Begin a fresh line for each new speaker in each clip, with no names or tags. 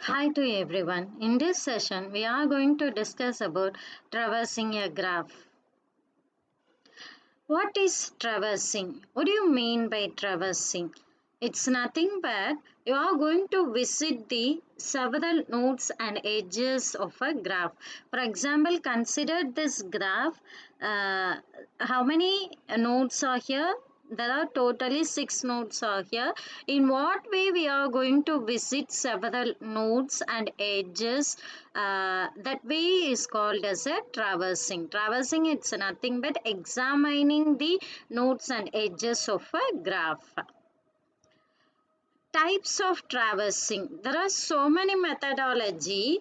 Hi to everyone. In this session, we are going to discuss about traversing a graph. What is traversing? What do you mean by traversing? It's nothing but you are going to visit the several nodes and edges of a graph. For example, consider this graph. How many nodes are here? There are totally 6 nodes are here. In what way we are going to visit several nodes and edges? That way is called as a traversing. Traversing, it's nothing but examining the nodes and edges of a graph. Types of traversing. There are so many methodology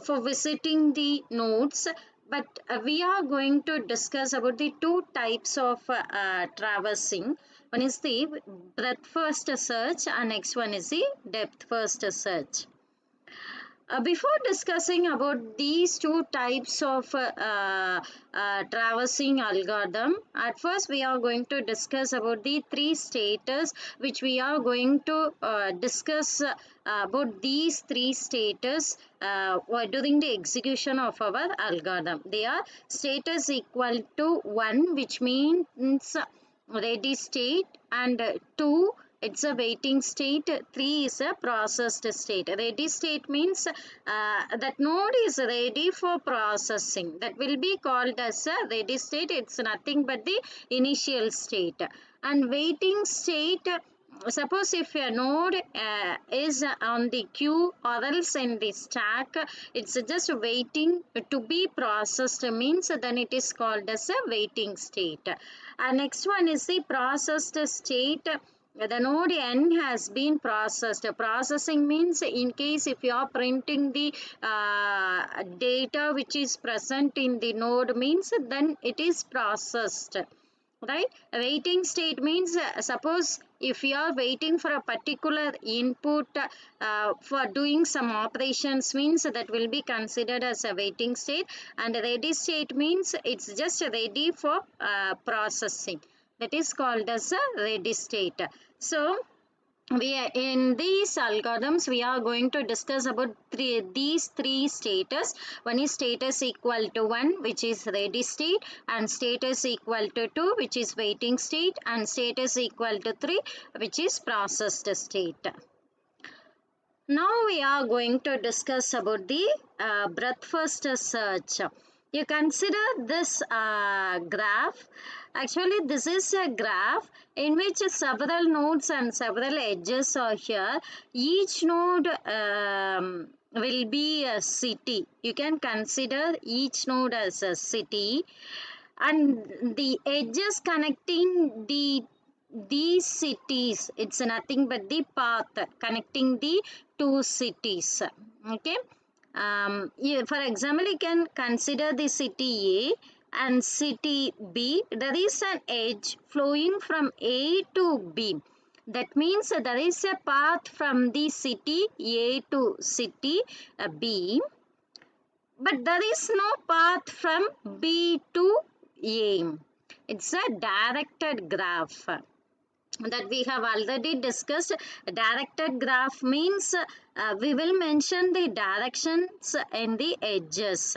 for visiting the nodes, but we are going to discuss about the two types of traversing. One is the breadth first search and next one is the depth first search. Before discussing about these two types of traversing algorithm, at first we are going to discuss about the three status which we are going to discuss about these three status during the execution of our algorithm. They are status equal to 1, which means ready state, and 2 it's a waiting state, 3 is a processed state. Ready state means that node is ready for processing. That will be called as a ready state. It's nothing but the initial state. And waiting state, suppose if a node is on the queue or else in the stack, it's just waiting to be processed, means then it is called as a waiting state. And next one is the processed state. The node n has been processed. Processing means in case if you are printing the data which is present in the node, means then it is processed, right? Waiting state means suppose if you are waiting for a particular input for doing some operations, means that will be considered as a waiting state. And ready state means it's just ready for processing. That is called as a ready state. So in these algorithms we are going to discuss about these three status. One is status equal to 1, which is ready state, and status equal to 2, which is waiting state, and status equal to 3, which is processed state. Now we are going to discuss about the breadth first search. You consider this graph. Actually, this is a graph in which several nodes and several edges are here. Each node will be a city. You can consider each node as a city, and the edges connecting these cities, it's nothing but the path connecting the two cities. Okay. For example, you can consider the city A and city B. There is an edge flowing from A to B. That means there is a path from the city A to city B, but there is no path from B to A. It's a directed graph that we have already discussed. Directed graph means we will mention the directions in the edges.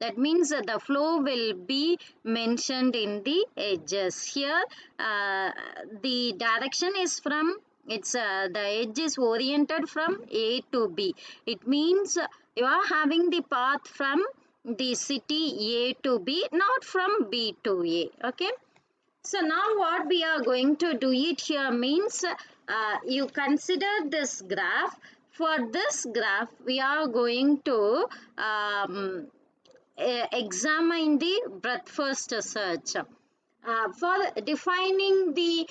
That means the flow will be mentioned in the edges. Here the direction is from, it's the edge is oriented from A to B. It means you are having the path from the city A to B, not from B to A. Okay. So now what we are going to do it here means you consider this graph. For this graph we are going to examine the breadth first search. For defining the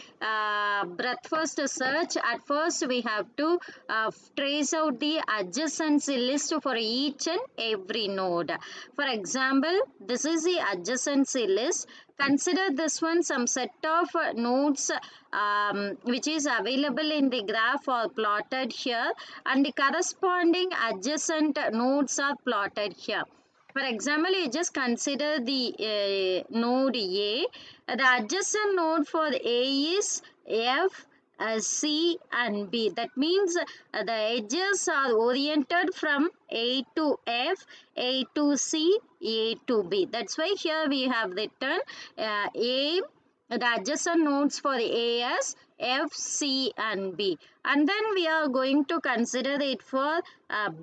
breadth first search, at first we have to trace out the adjacency list for each and every node. For example, this is the adjacency list. Consider this one, some set of nodes which is available in the graph are plotted here, and the corresponding adjacent nodes are plotted here. For example, you just consider the node A. The adjacent node for A is F, C and B. That means the edges are oriented from A to F, A to C, A to B. That's why here we have written A, the adjacent nodes for A as F, C and B. And then we are going to consider it for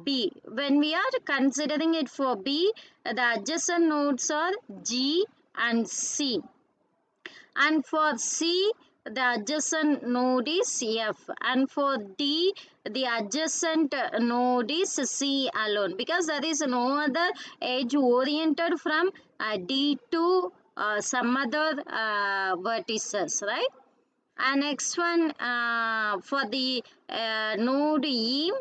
B. When we are considering it for B, the adjacent nodes are G and C. And for C, the adjacent node is F, and for D, the adjacent node is C alone, because there is no other edge oriented from D to some other vertices, right? And next one, for the node E,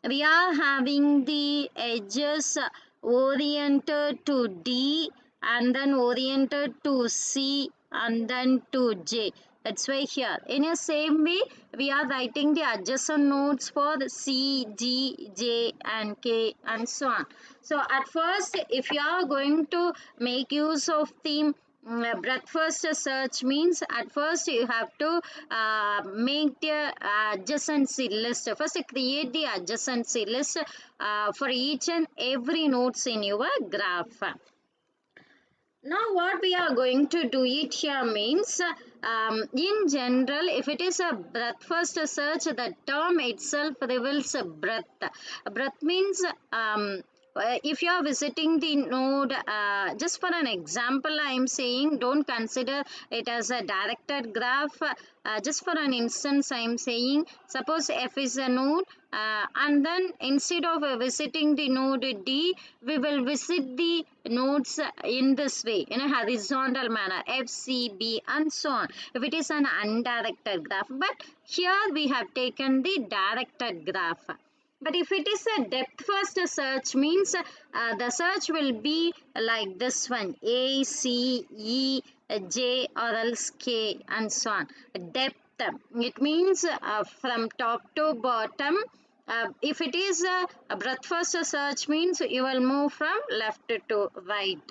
we are having the edges oriented to D and then oriented to C and then to J. That's why here in the same way we are writing the adjacent nodes for C, G, J and K and so on. So at first, if you are going to make use of the breadth first search, means at first you have to make the adjacency list. First create the adjacency list for each and every nodes in your graph. Now what we are going to do it here means, in general, if it is a breadth first search, the term itself reveals a breadth. Breadth means if you are visiting the node, just for an example I am saying, don't consider it as a directed graph. Just for an instance I am saying, suppose F is a node, and then instead of visiting the node D, we will visit the nodes in this way, in a horizontal manner, F, C, B and so on, if it is an undirected graph. But here we have taken the directed graph. But if it is a depth first search, means the search will be like this one, A, C, E, J or else K and so on. Depth, it means from top to bottom. If it is a breadth first search, means you will move from left to right.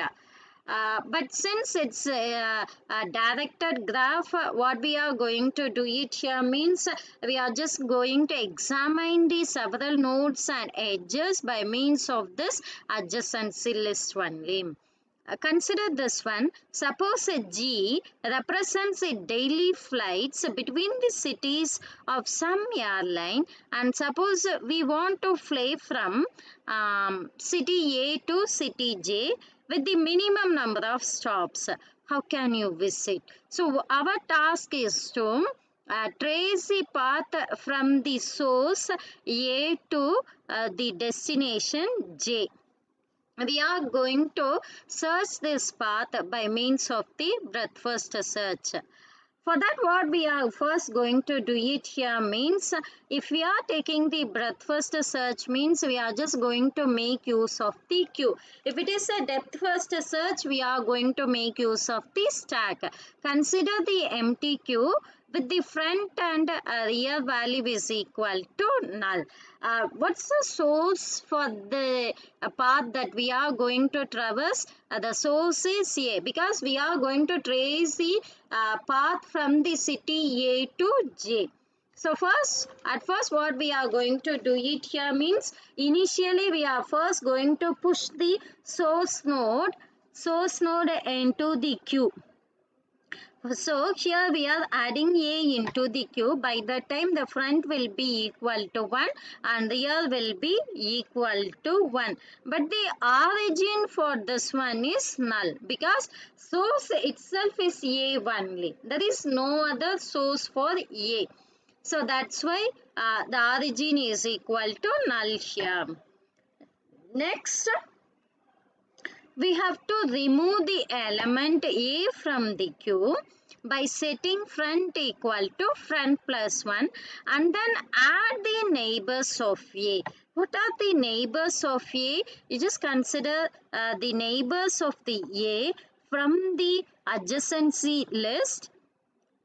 But since it's a directed graph, what we are going to do it here means, we are just going to examine the several nodes and edges by means of this adjacency list only. Consider this one. Suppose a G represents a daily flights between the cities of some airline, and suppose we want to fly from city A to city J with the minimum number of stops. How can you visit? So our task is to trace the path from the source A to the destination J. We are going to search this path by means of the breadth first search. For that, what we are first going to do it here means, if we are taking the breadth first search, means we are just going to make use of the queue. If it is a depth first search, we are going to make use of the stack. Consider the empty queue with the front and rear value is equal to null. What's the source for the path that we are going to traverse? The source is A, because we are going to trace the path from the city A to J. So at first what we are going to do it here means, initially we are first going to push the source node into the queue. So here we are adding A into the queue. By that time the front will be equal to 1 and rear will be equal to 1. But the origin for this one is null, because source itself is A only. There is no other source for A. So that's why the origin is equal to null here. Next, we have to remove the element A from the queue by setting front equal to front plus 1 and then add the neighbors of A. What are the neighbors of A? You just consider the neighbors of the A from the adjacency list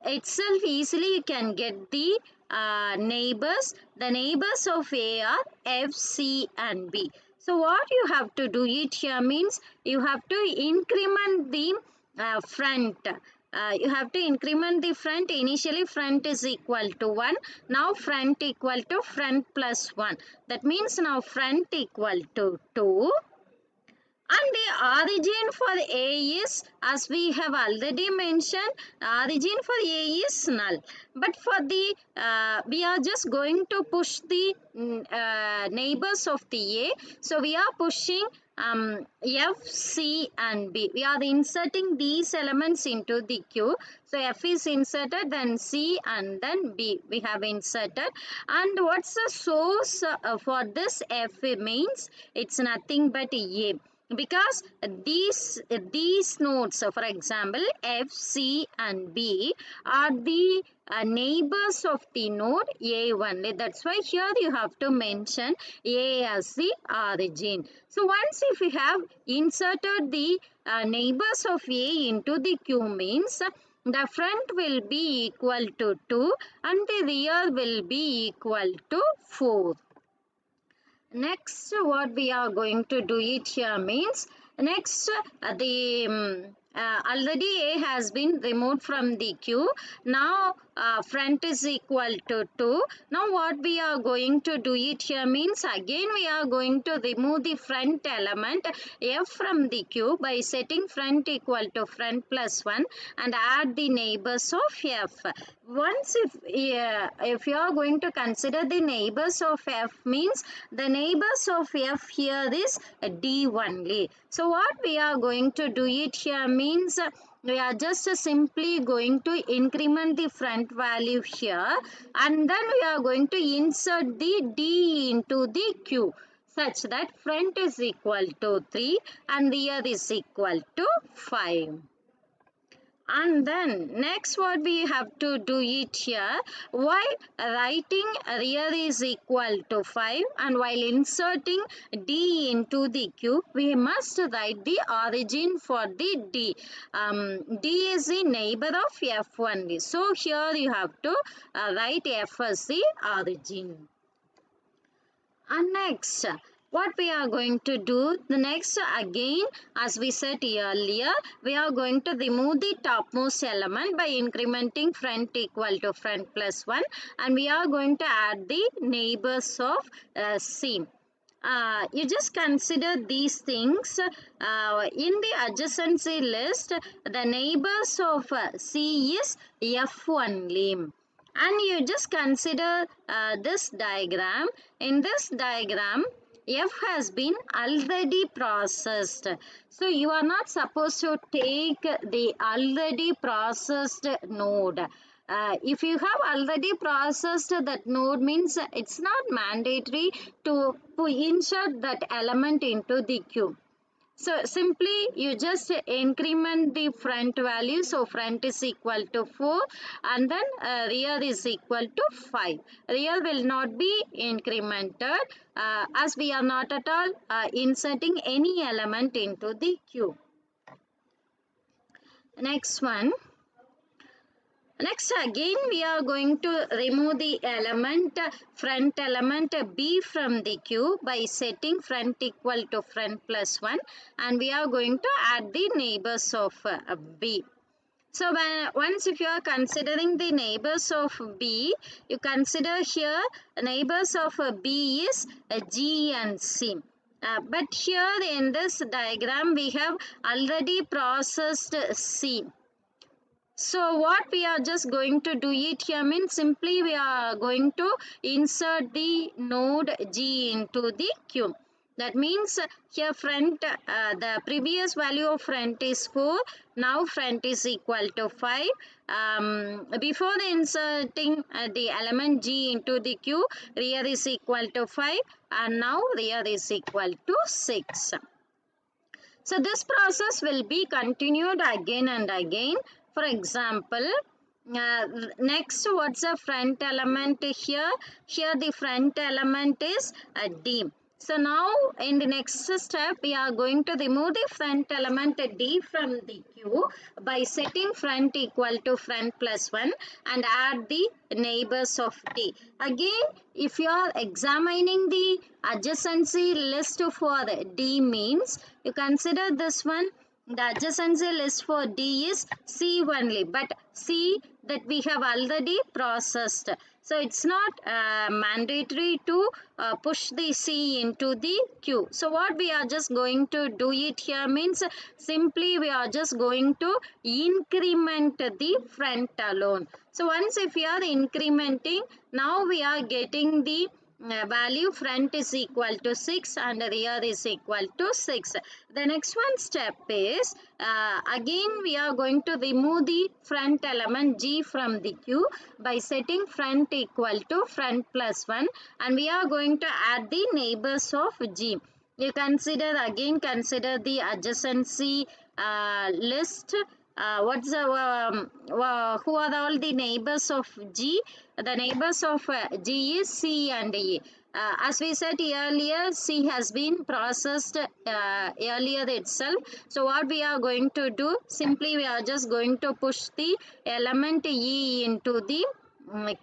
itself. Easily you can get the neighbors. The neighbors of A are F, C and B. So what you have to do it here means, you have to increment the front. You have to increment the front. Initially front is equal to 1. Now front equal to front plus 1. That means now front equal to 2. And the origin for A is, as we have already mentioned, origin for A is null. But for the, we are just going to push the neighbors of the A. So we are pushing F, C and B. We are inserting these elements into the Q. So F is inserted, then C and then B we have inserted. And what's the source for this F means? It's nothing but A. Because these nodes, for example F, C and B are the neighbors of the node A only. That's why here you have to mention A as the origin. So once if we have inserted the neighbors of A into the Q means the front will be equal to 2 and the rear will be equal to 4. Next, what we are going to do it here means, next the already A has been removed from the Q. Now front is equal to 2. Now what we are going to do it here means, again we are going to remove the front element F from the Q by setting front equal to front plus 1 and add the neighbors of F. Once if you are going to consider the neighbors of F means the neighbors of F here is D only. So what we are going to do it here means, we are just simply going to increment the front value here and then we are going to insert the D into the Q such that front is equal to 3 and rear is equal to 5. And then next what we have to do it here, while writing rear is equal to 5 and while inserting D into the Q, we must write the origin for the D. D is the neighbor of F only. So here you have to write F as the origin. And next, what we are going to do, the next again, as we said earlier, we are going to remove the topmost element by incrementing front equal to front plus 1 and we are going to add the neighbors of C. You just consider these things. In the adjacency list, the neighbors of C is F only. And you just consider this diagram. In this diagram, F has been already processed. So you are not supposed to take the already processed node. If you have already processed that node means it's not mandatory to insert that element into the queue. So simply you just increment the front value. So front is equal to 4 and then rear is equal to 5. Rear will not be incremented as we are not at all inserting any element into the queue. Next one. Next again we are going to remove the element front element B from the Q by setting front equal to front plus 1 and we are going to add the neighbors of B. So once if you are considering the neighbors of B, you consider here neighbors of B is G and C. But here in this diagram we have already processed C. So what we are just going to do it here means simply we are going to insert the node G into the Q. That means here front, the previous value of front is 4. Now front is equal to 5. Before the inserting the element G into the Q, rear is equal to 5 and now rear is equal to 6. So this process will be continued again and again. For example, next what's the front element here? Here the front element is D. So now in the next step we are going to remove the front element D from the Q by setting front equal to front plus 1 and add the neighbors of D. Again if you are examining the adjacency list for D means you consider this one. The adjacency list for D is C only, but C that we have already processed. So it's not mandatory to push the C into the Q. So what we are just going to do it here means simply we are just going to increment the front alone. So once if we are incrementing, now we are getting the value front is equal to 6 and rear is equal to 6. The next one step is again we are going to remove the front element G from the Q by setting front equal to front plus 1, and we are going to add the neighbors of G. You consider the adjacency list. What's the who are all the neighbors of G? The neighbors of G is C and E. As we said earlier, C has been processed earlier itself. So what we are going to do, simply we are just going to push the element E into the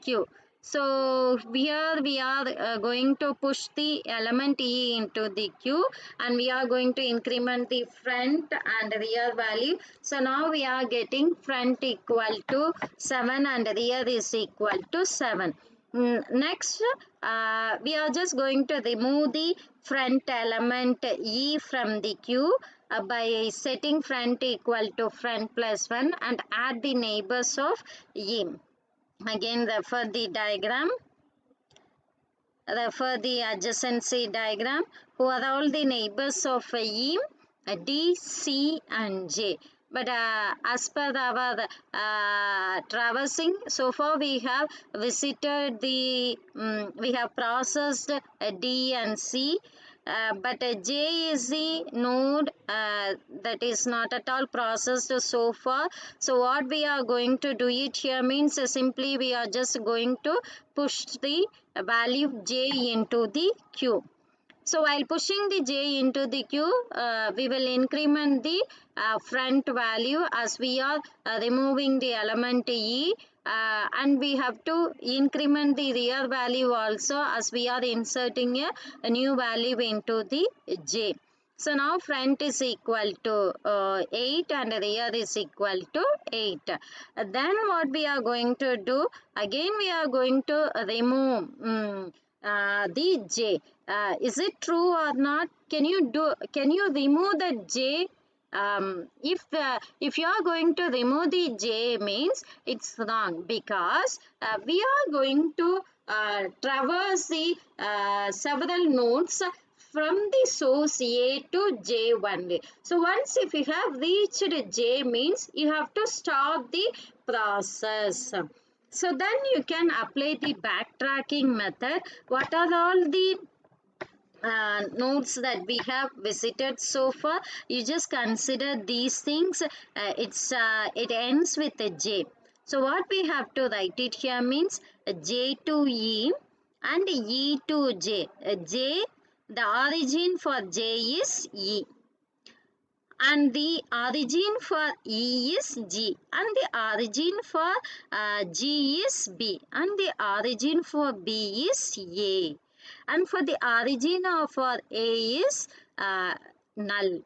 Q. So here we are going to push the element E into the Q, and we are going to increment the front and rear value. So now we are getting front equal to 7 and rear is equal to 7. Next, we are just going to remove the front element E from the Q by setting front equal to front plus 1 and add the neighbors of E. Again refer the diagram, refer the adjacency diagram. Who are all the neighbors of E? D, C and J. But as per our traversing, so far we have visited the, we have processed D and C. But J is the node that is not at all processed so far. So what we are going to do it here means simply we are just going to push the value J into the Q. So while pushing the J into the Q, we will increment the front value as we are removing the element E, and we have to increment the rear value also as we are inserting a new value into the J. So now front is equal to 8 and rear is equal to 8. Then what we are going to do, again we are going to remove the J. Is it true or not? Can you remove the J? If you are going to remove the J means it's wrong, because we are going to traverse the several nodes from the source A to J only. So once if you have reached J means you have to stop the process. So then you can apply the backtracking method. What are all the nodes that we have visited so far? You just consider these things. It ends with a J. So what we have to write it here means J to E and E to J. J, the origin for J is E, and the origin for E is G, and the origin for G is B, and the origin for B is A, and for the origin of A is null.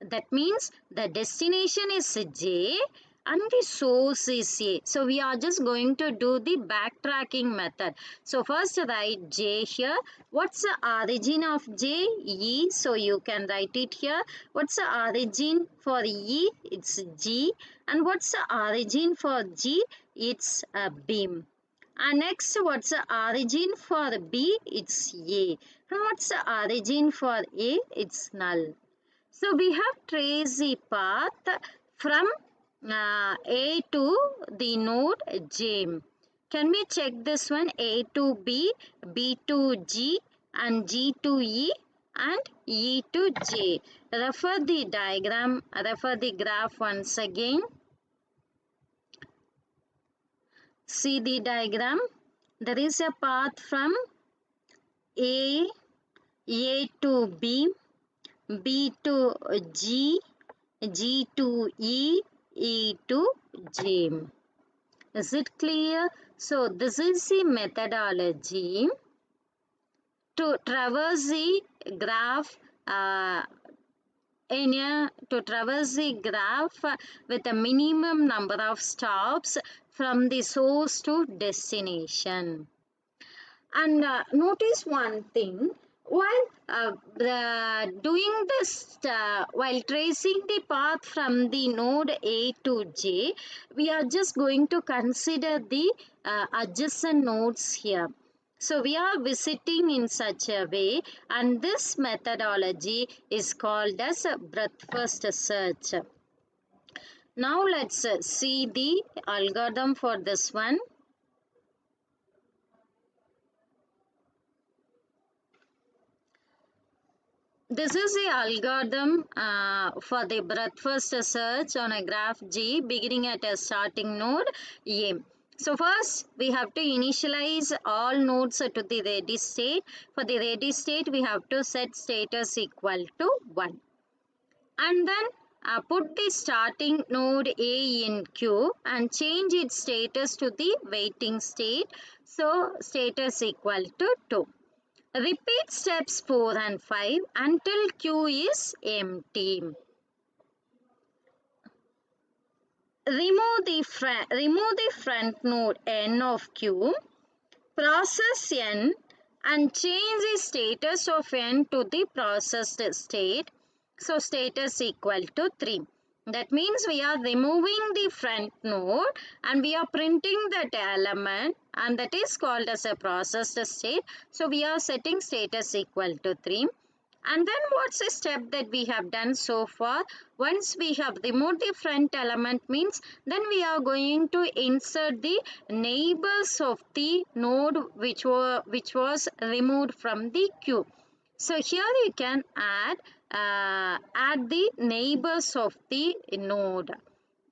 That means the destination is J and the source is A. So we are just going to do the backtracking method. So first write J here. What's the origin of J? E. So you can write it here. What's the origin for E? It's G. And what's the origin for G? It's a beam. And next, what's the origin for B? It's A. And what's the origin for A? It's null. So we have traced the path from A to the node J. Can we check this one? A to B, B to G, and G to E, and E to J. Refer the diagram, refer the graph once again. See the diagram. There is a path from A to B, B to G, G to E, E to J. Is it clear? So this is the methodology to traverse the graph to traverse the graph with a minimum number of stops from the source to destination. And notice one thing, while doing this, while tracing the path from the node A to J, we are just going to consider the adjacent nodes here. So we are visiting in such a way, and this methodology is called as a breadth first search. Now let's see the algorithm for this one. This is the algorithm for the breadth first search on a graph G beginning at a starting node A. So first we have to initialize all nodes to the ready state. For the ready state we have to set status equal to 1. And then put the starting node A in queue and change its status to the waiting state. So status equal to 2. Repeat steps 4 and 5 until queue is empty. Remove the front node N of queue, process N and change the status of N to the processed state. So status equal to 3. That means we are removing the front node and we are printing that element, and that is called as a processed state. So we are setting status equal to 3. And then what's the step that we have done so far? Once we have removed the front element means, then we are going to insert the neighbors of the node which was removed from the queue. So here you can add the neighbors of the node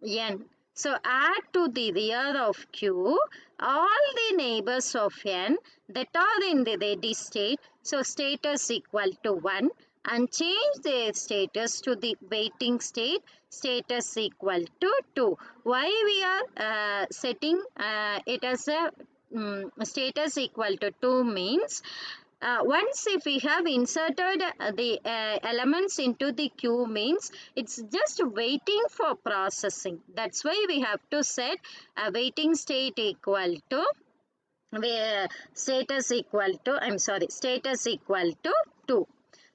N. So add to the rear of Q all the neighbors of N that are in the ready state. So status equal to 1 and change their status to the waiting state, status equal to 2. Why we are setting it as a status equal to 2 means, once if we have inserted the elements into the queue means it's just waiting for processing. That's why we have to set a waiting state equal to status equal to 2.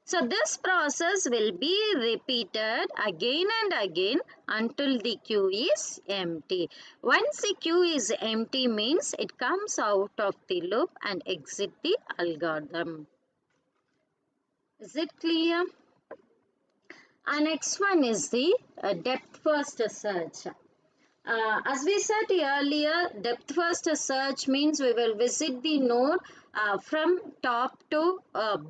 So this process will be repeated again and again until the queue is empty. Once the queue is empty means it comes out of the loop and exit the algorithm. Is it clear? Our next one is the depth first search. As we said earlier, depth first search means we will visit the node from top to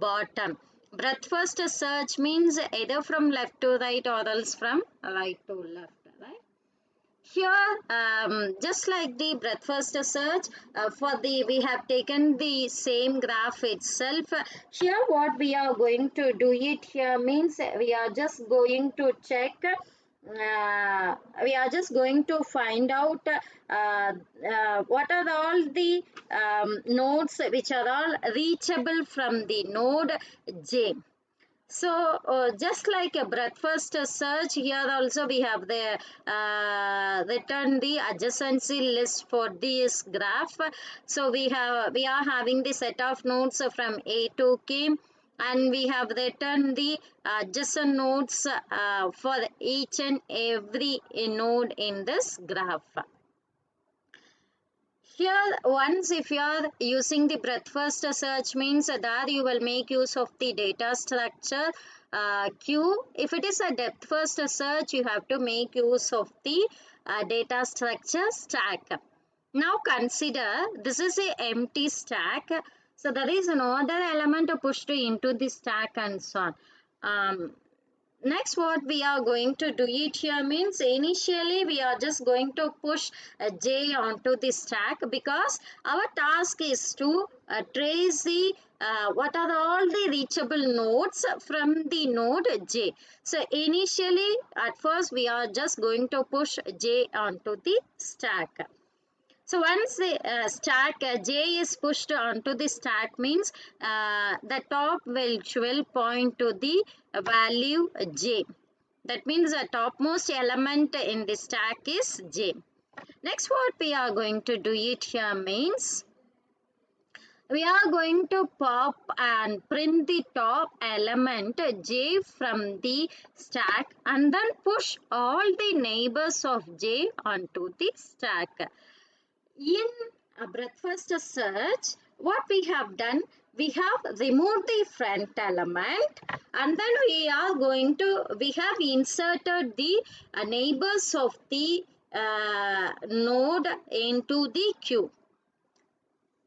bottom. Breadth first search means either from left to right or else from right to left, right? Here, just like the breadth first search, we have taken the same graph itself. Here, what we are going to do it here means we are just going to check. We are just going to find out what are all the nodes which are all reachable from the node J. So just like a breadth first search, here also we have the written the adjacency list for this graph. So we are having the set of nodes from A to K, and we have written the adjacent nodes for each and every node in this graph. Here, once if you are using the breadth first search means that you will make use of the data structure queue. If it is a depth first search, you have to make use of the data structure stack. Now consider this is a empty stack. So there is no other element pushed into the stack and so on. Next, what we are going to do it here means initially we are just going to push J onto the stack because our task is to trace the what are all the reachable nodes from the node J. So initially at first we are just going to push J onto the stack. So once the stack j is pushed onto the stack means the top will point to the value j. That means the topmost element in the stack is j. Next, what we are going to do it here means we are going to pop and print the top element j from the stack and then push all the neighbors of j onto the stack. In a breakfast search, what we have done, we have removed the front element and then we have inserted the neighbors of the node into the queue.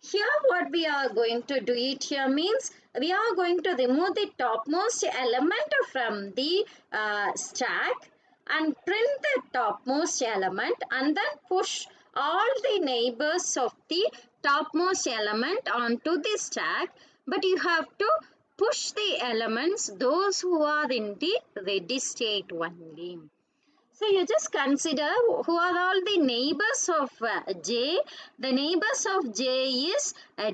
Here what we are going to do it here means we are going to remove the topmost element from the stack and print the topmost element and then push all the neighbors of the topmost element onto the stack, but you have to push the elements those who are in the ready state only. So you just consider who are all the neighbors of J. The neighbors of J is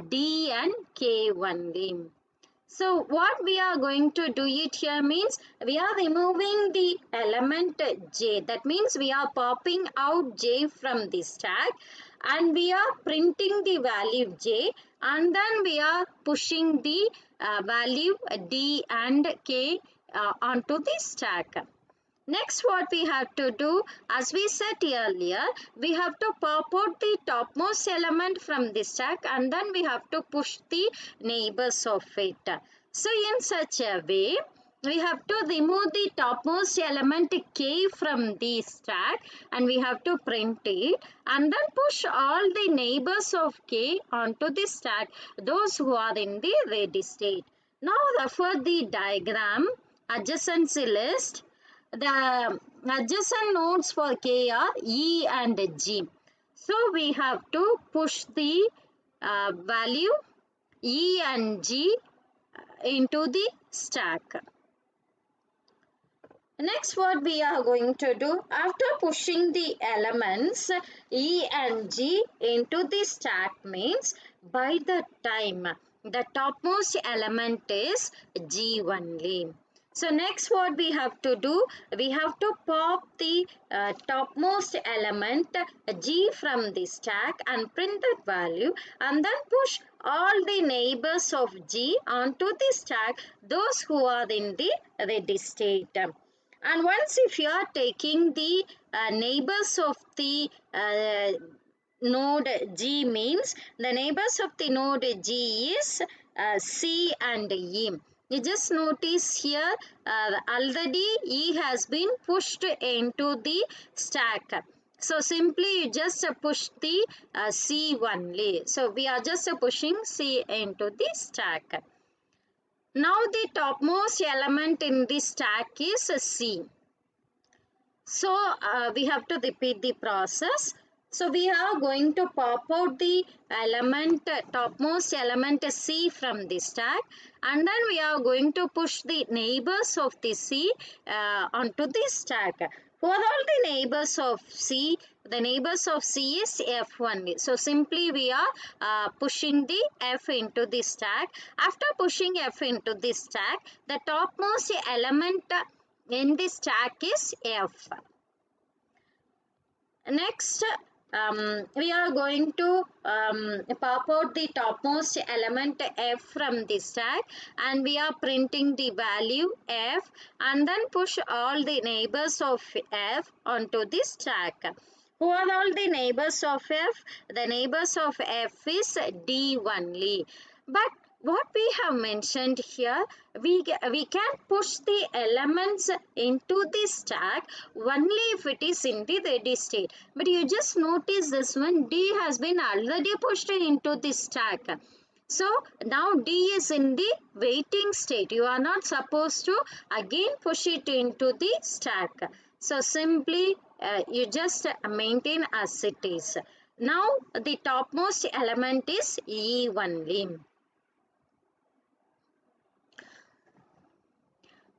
D and K only. So what we are going to do it here means we are removing the element j. That means we are popping out j from the stack and we are printing the value j and then we are pushing the value d and k onto the stack. Next, what we have to do, as we said earlier, we have to pop out the topmost element from the stack and then we have to push the neighbors of it. So, in such a way, we have to remove the topmost element k from the stack and we have to print it and then push all the neighbors of k onto the stack, those who are in the ready state. Now, refer the diagram, adjacency list. The adjacent nodes for K are E and G. So we have to push the value E and G into the stack. Next, what we are going to do, after pushing the elements E and G into the stack means by the time the topmost element is G only. So next what we have to do, we have to pop the topmost element G from the stack and print that value and then push all the neighbors of G onto the stack, those who are in the ready state. And once if you are taking the neighbors of the node G means the neighbors of the node G is C and E. You just notice here already E has been pushed into the stack. So simply you just push the C only. So we are just pushing C into the stack. Now the topmost element in the stack is C. So we have to repeat the process. So we are going to pop out the element, topmost element C from the stack and then we are going to push the neighbors of the C onto the stack. Who are all the neighbors of C? The neighbors of C is F only. So simply we are pushing the F into the stack. After pushing F into the stack, the topmost element in the stack is F. Next, we are going to pop out the topmost element F from the stack and we are printing the value F and then push all the neighbors of F onto the stack. Who are all the neighbors of F? The neighbors of F is D only. But what we have mentioned here, we can push the elements into the stack only if it is in the ready state. But you just notice this one, D has been already pushed into the stack. So now D is in the waiting state. You are not supposed to again push it into the stack. So simply you just maintain as it is. Now the topmost element is E only.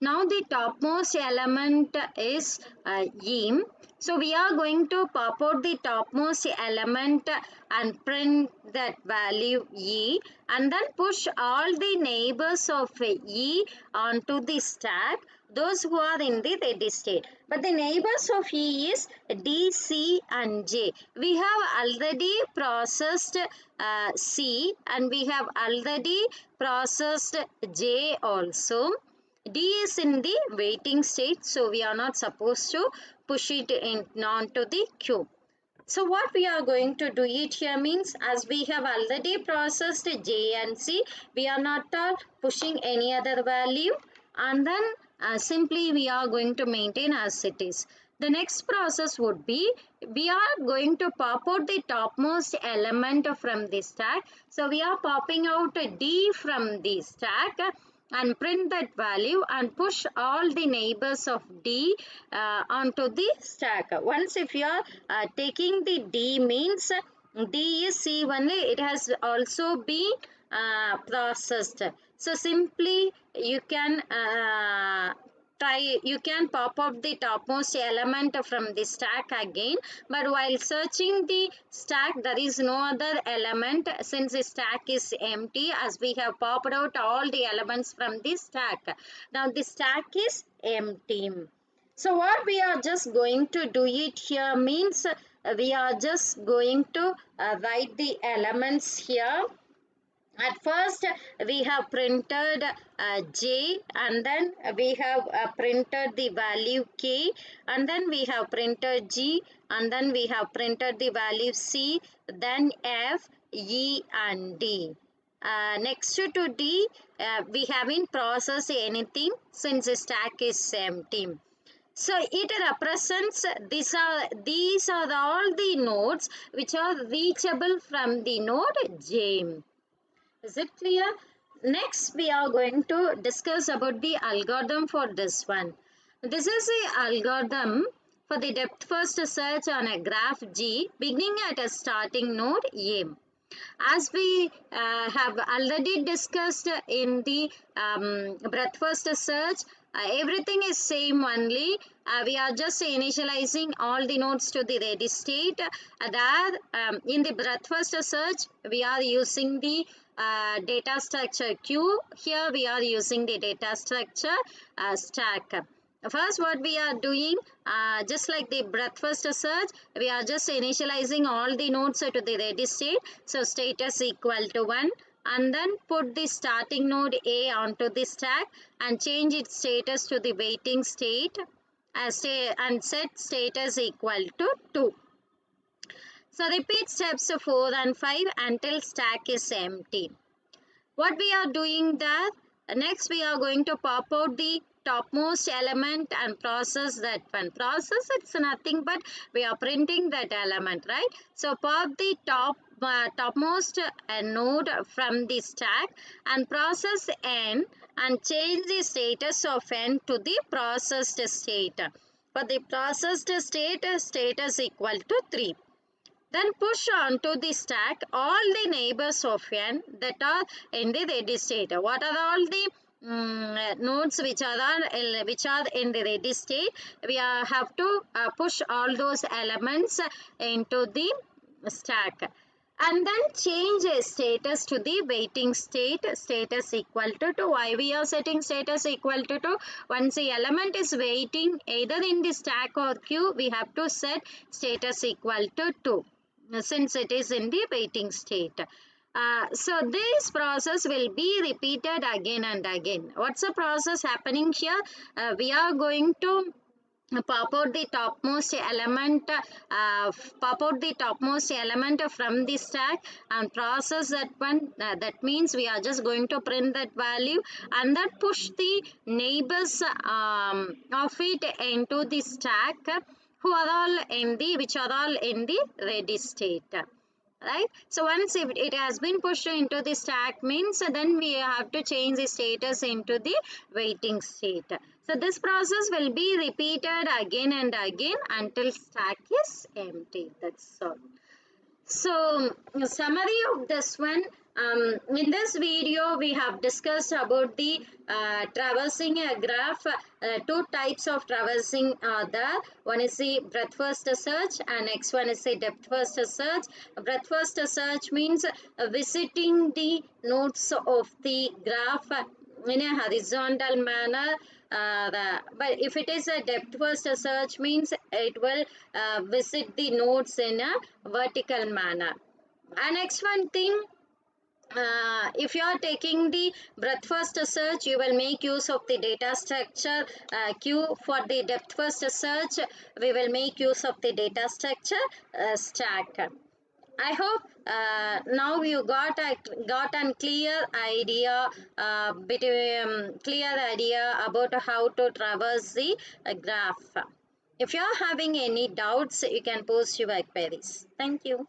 Now the topmost element is em. So we are going to pop out the topmost element and print that value e, and then push all the neighbors of e onto the stack, those who are in the ready state. But the neighbors of e is d, c and j. We have already processed c, and we have already processed j also. D is in the waiting state, so we are not supposed to push it in onto the queue. So what we are going to do it here means, as we have already processed J and C, we are not pushing any other value, and then simply we are going to maintain as it is. The next process would be, we are going to pop out the topmost element from the stack. So we are popping out a D from the stack and print that value and push all the neighbors of D onto the stack. Once if you are taking the D means D is C only, it has also been processed. So simply you can you can pop up the topmost element from the stack again, but while searching the stack there is no other element, since the stack is empty, as we have popped out all the elements from the stack. Now the stack is empty. So what we are just going to do it here means, we are just going to write the elements here. At first we have printed J, and then we have printed the value K, and then we have printed G, and then we have printed the value C, then F, E and D. Next to D, we haven't processed anything since the stack is empty. So it represents, these are all the nodes which are reachable from the node J. Is it clear? Next, we are going to discuss about the algorithm for this one. This is the algorithm for the depth first search on a graph G beginning at a starting node A. As we have already discussed in the breadth first search, everything is same only. We are just initializing all the nodes to the ready state. In the breadth first search, we are using the data structure queue. Here we are using the data structure stack. First, what we are doing, just like the breadth first search, we are just initializing all the nodes to the ready state. So status equal to 1, and then put the starting node A onto the stack and change its status to the waiting state, and set status equal to 2. So repeat steps 4 and 5 until stack is empty. What we are doing there, next we are going to pop out the topmost element and process that one. Process, it's nothing but we are printing that element, right? So pop the topmost node from the stack and process n and change the status of n to the processed state. For the processed state, status equal to 3. Then push onto the stack all the neighbors of n that are in the ready state. What are all the nodes which are in the ready state? We have to push all those elements into the stack. And then change status to the waiting state, status equal to 2. Why we are setting status equal to 2? Once the element is waiting either in the stack or queue, we have to set status equal to 2, since it is in the waiting state. So this process will be repeated again and again. What's the process happening here? We are going to pop out the topmost element, from the stack and process that one. That means we are just going to print that value and then push the neighbors of it into the stack, which are all in the ready state, right? So once if it has been pushed into the stack means, then we have to change the status into the waiting state. So this process will be repeated again and again until stack is empty. That's all. So summary of this one, In this video, we have discussed about the traversing a graph. Two types of traversing are there. One is the breadth first search, and next one is the depth first search. Breadth first search means visiting the nodes of the graph in a horizontal manner. But if it is a depth first search means it will visit the nodes in a vertical manner. And next one thing, if you are taking the breadth first search, you will make use of the data structure queue. For the depth first search, we will make use of the data structure stack. I hope now you got a clear idea about how to traverse the graph. If you are having any doubts, you can post your queries. Thank you.